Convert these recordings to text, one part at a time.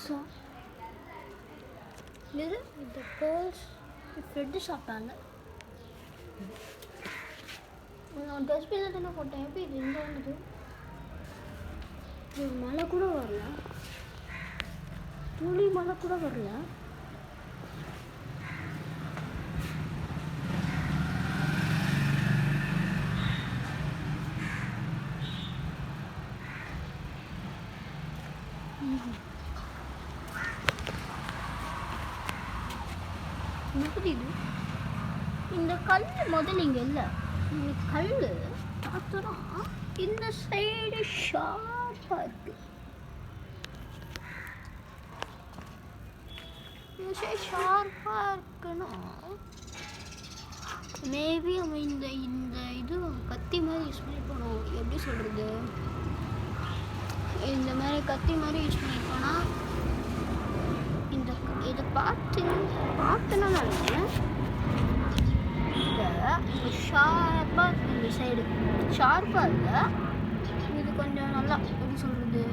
பேர்ல்ஸா? இது இந்த pearls Fred சாப்பிட்டாங்க. நான் டஸ்ட்பினில் தானே போட்டேன். எப்படி இது இங்கே வந்தது? இது மழை கூட வரல, துளி மழை கூட வரல. புரியுது. இந்த கல் முதல்ல இங்கே இல்லை. இந்த கல் பார்த்தோன்னா இந்த சைடு ஷார்ப்பாக இருக்கு. இந்த சைடு ஷார்ப்பாக இருக்குன்னா மேபி அவன் இந்த இந்த இது கத்தி மாதிரி யூஸ் பண்ணி போனோம். எப்படி சொல்கிறது, இந்த மாதிரி கத்தி மாதிரி யூஸ் பண்ணி போனால் இந்த இதை பார்த்துன்னா நினைக்கிறேன். இந்த ஷார்ப்பாக இந்த சைடு ஷார்ப்பாக இல்லை, இது கொஞ்சம் நல்லா எப்படி சொல்கிறது,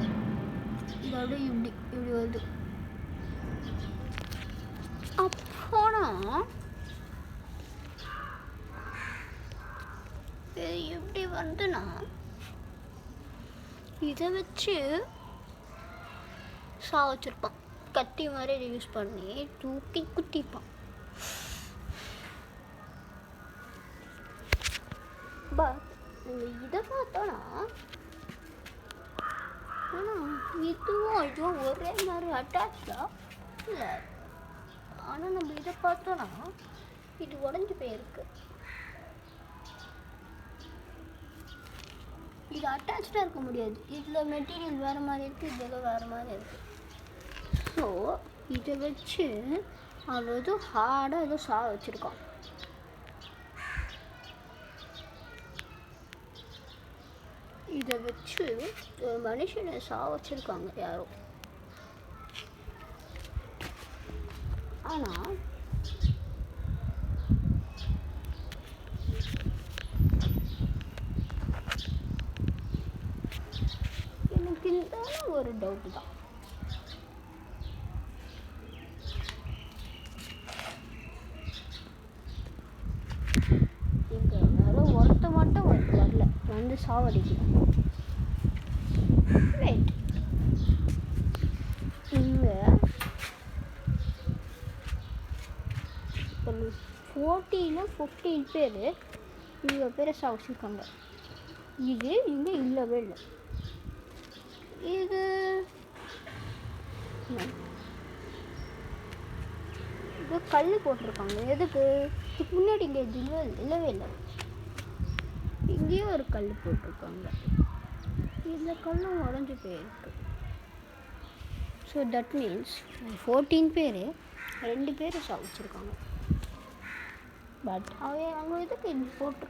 இதோட இப்படி வருது. அப்போனா எப்படி வந்துன்னா இதை வச்சு வச்சிருப்பான். கத்தி மாதிரி யூஸ் பண்ணி தூக்கி குத்திப்பான். பட் இதை பார்த்தோன்னா ஆனால் இதுவும் ஒரே மாதிரி அட்டாச்சா இல்லை. ஆனால் நம்ம இதை பார்த்தோன்னா இது உடஞ்சி போயிருக்கு. இது அட்டாச்சாக இருக்க முடியாது. இதில் மெட்டீரியல் வேறு மாதிரி இருக்குது, இதில் வேறு மாதிரி இருக்குது. ஸோ இதை வச்சு அவன் ஏதோ ஹார்டாக ஏதோ வச்சுருக்கான். இதை வச்சு ஒரு மனுஷனை வச்சுருக்காங்க யாரோ. ஆனால் எனக்கு இந்த ஒரு டவுட்டு தான். இங்கே வேற ஒருத்த மட்டும் வரல வந்து சாவடிக்கணும். ரைட், இங்கே ஒரு 14-15 பேர் இவ்வளோ பேரை சாவச்சிருக்காங்க. இது இங்கே இல்லவே இல்லை. இது கல் போட்டிருக்காங்க. எதுக்கு? இதுக்கு முன்னாடி இங்கே இது இல்லவே இல்லை. இங்கேயும் ஒரு கல் போட்டிருக்காங்க. இந்த கல்லும் உடஞ்சி போயிருக்கு. ஸோ தட் மீன்ஸ் 14 பேர் 2 பேர் சாவிச்சிருக்காங்க. பட் அவங்க இதுக்கு இது போட்டு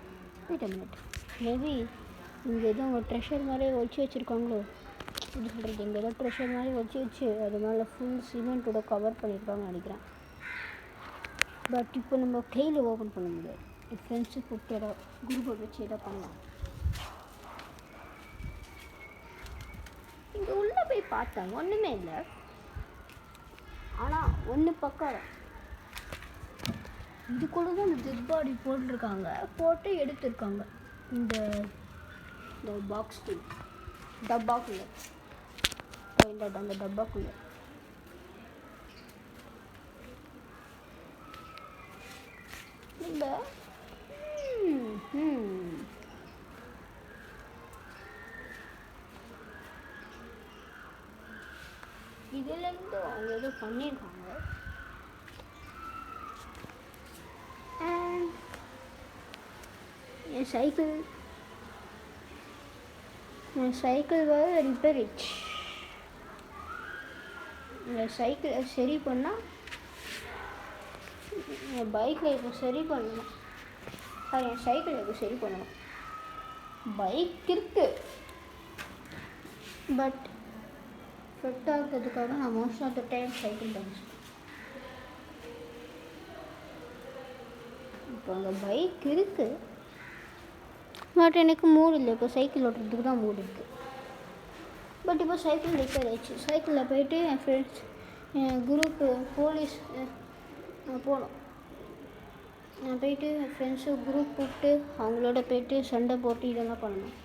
மேபி இங்கே எதுவும் அவங்க ட்ரெஷர் மாதிரி வச்சுருக்காங்களோ. எப்படி சொல்கிறது, இங்கே ஏதோ ட்ரெஷர் மாதிரி வச்சு அது மேலே ஃபுல் சிமெண்ட்டோட கவர் பண்ணியிருக்காங்கன்னு நினைக்கிறேன். பட் இப்போ நம்ம கையில் ஓப்பன் பண்ண முடியாது. என் ஃப்ரெண்ட்ஸு கூப்பிட்டு ஏதோ குரூப்பை வச்சு ஏதோ பண்ணலாம். இங்கே உள்ளே போய் பார்த்தேன், ஒன்றுமே இல்லை. ஆனால் ஒன்று பக்கம் இதுக்குள்ளே தான் இந்த டெட் பாடி போட்டிருக்காங்க, போட்டு எடுத்துருக்காங்க. இந்த பாக்ஸ் டப்பாக்குள்ளே அந்த டப்பாக்குள்ளே இந்த இதுலேருந்து அவங்க ஏதோ பண்ணியிருக்காங்க. என் சைக்கிள் வேறு ரிப்பேர் ஆயிடுச்சு. என் சைக்கிளை சரி பண்ணால் என் பைக்கில் இப்போ சரி பண்ணணும். என் சைக்கிளை இப்போ சரி பண்ணணும். பைக் இருக்கு, பட் ஃபிட் ஆகிறதுக்காக நான் most of the time cycle தான். இப்போ அந்த பைக் இருக்குது, பட் எனக்கு மூடு இல்லை. இப்போ சைக்கிள் ஓட்டுறதுக்கு தான் மூடு இருக்குது. பட் இப்போ சைக்கிள் ரிப்பேர் ஆயிடுச்சு. சைக்கிளில் போயிட்டு என் ஃப்ரெண்ட்ஸ் என் குரூப்பு போலீஸ் போனோம். நான் போயிட்டு என் ஃப்ரெண்ட்ஸு குரூப் கூப்பிட்டு அவங்களோட போயிட்டு சண்டை போட்டு இதெல்லாம் பண்ணணும்.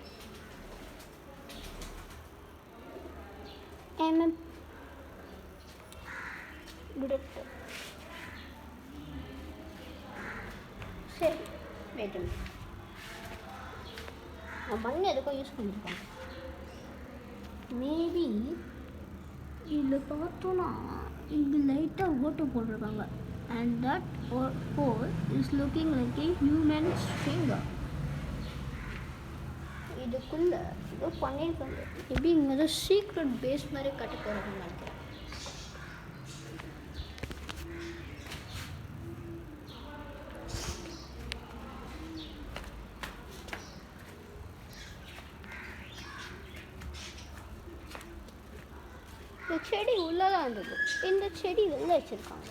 டிரெக்டர் சரி வெயிட் மண் எதுக்கும் யூஸ் பண்ணியிருக்காங்க. மேபி இதில் பார்த்தோன்னா இங்கே லைட்டாக ஓட்டு போட்டிருக்காங்க. And that hole is looking like a human's finger. இதுக்குள்ள ஏதோ பண்ணியிருக்காங்க. மேபி இங்கே ஏதோ சீக்ரெட் பேஸ் மாதிரி கட்ட போகிறாங்கன்னு நினைக்கிறேன். இந்த செடி உள்ளதான் இருந்தது. இந்த செடி வெளில வச்சுருக்காங்க.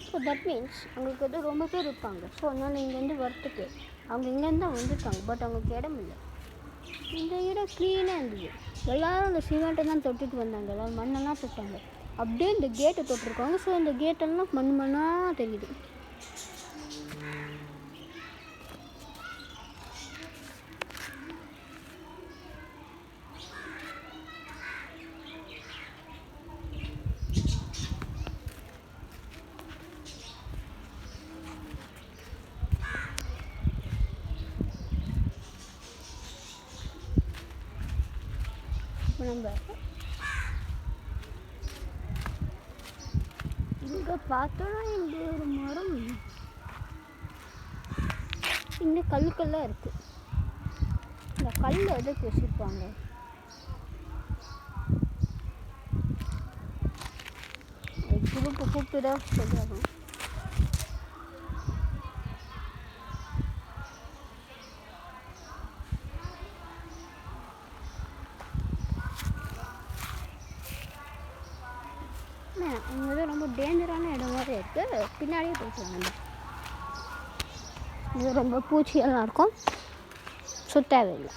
ஸோ தட் மீன்ஸ் அவங்களுக்கு வந்து ரொம்ப பேர் இருப்பாங்க. ஸோ அதனால் இங்கேருந்து வரத்துக்கு அவங்க இங்கேருந்து தான் வந்திருக்காங்க. பட் அவங்களுக்கு இடம் இல்லை. இந்த இடம் க்ளீனாக இருந்தது. எல்லோரும் அந்த சிமெண்ட்டை தான் தொட்டுட்டு வந்தாங்க. எல்லோரும் மண்ணெல்லாம் தொட்டாங்க. அப்படியே இந்த கேட்டை தொட்டிருக்காங்க. ஸோ இந்த கேட்டெல்லாம் மண்ணாக தெரியுது. நம்ம இங்கே பார்த்தோன்னா இங்கே ஒரு மரம், இங்கே கல்லுக்கெல்லாம் இருக்குது. இந்த கல் எதுக்கு வச்சுருப்பாங்க? குரூப்பு கூப்பிட்டு தான் சொல்லுவாங்க. இங்கே தான் ரொம்ப டேஞ்சரான இடம் மாதிரி இருக்குது. பின்னாடியே போயிட்டு வாங்க. இது ரொம்ப பூச்சியெல்லாம் இருக்கும். ஸோ தேவையில்லை.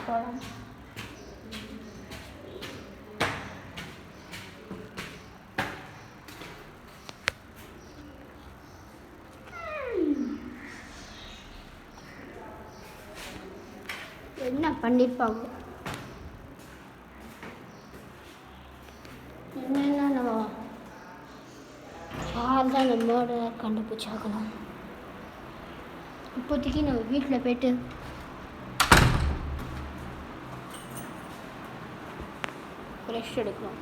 போகலாம். என்ன பண்ணியிருப்பாங்க? என்னென்னா நம்ம யார் தான் நம்மளோட கண்டுபிடிச்சாகணும். இப்போதைக்கு நம்ம வீட்டில் போய்ட்டு ரெஸ்ட் எடுக்கலாம்.